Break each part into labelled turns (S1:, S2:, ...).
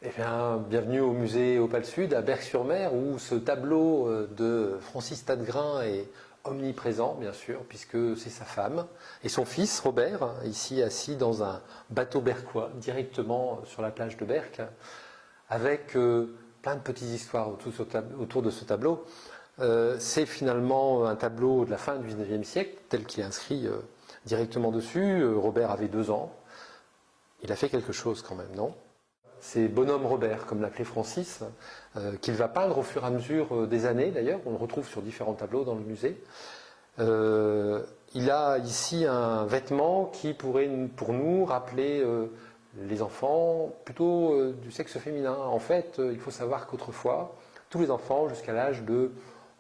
S1: Eh bien, bienvenue au musée Opale Sud à Berck-sur-Mer où ce tableau de Francis Tadgrain est omniprésent, bien sûr, puisque c'est sa femme et son fils Robert, ici assis dans un bateau berquois directement sur la plage de Berck, avec plein de petites histoires autour de ce tableau. C'est finalement un tableau de la fin du XIXe siècle, tel qu'il est inscrit directement dessus. Robert avait 2 ans. Il a fait quelque chose quand même, non ? C'est Bonhomme Robert, comme l'appelait Francis, qu'il va peindre au fur et à mesure des années d'ailleurs. On le retrouve sur différents tableaux dans le musée. Il a ici un vêtement qui pourrait pour nous rappeler les enfants plutôt du sexe féminin. En fait, il faut savoir qu'autrefois, tous les enfants jusqu'à l'âge de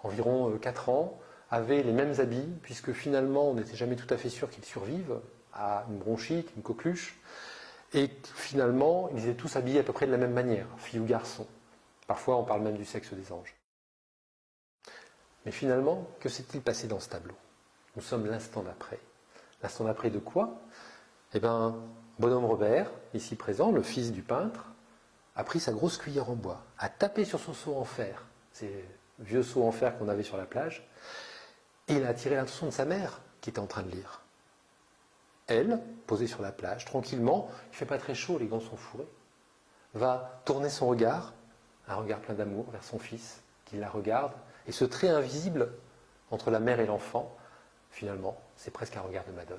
S1: environ 4 ans avaient les mêmes habits, puisque finalement on n'était jamais tout à fait sûr qu'ils survivent à une bronchite, une coqueluche. Et finalement, ils étaient tous habillés à peu près de la même manière, filles ou garçons. Parfois, on parle même du sexe des anges. Mais finalement, que s'est-il passé dans ce tableau? Nous sommes l'instant d'après. L'instant d'après de quoi? Eh bien, Bonhomme Robert, ici présent, le fils du peintre, a pris sa grosse cuillère en bois, a tapé sur son seau en fer, ces vieux seaux en fer qu'on avait sur la plage, et il a attiré l'attention de sa mère, qui était en train de lire. Elle, posée sur la plage, tranquillement, il ne fait pas très chaud, les gants sont fourrés, va tourner son regard, un regard plein d'amour, vers son fils, qui la regarde, et ce trait invisible entre la mère et l'enfant, finalement, c'est presque un regard de Madone.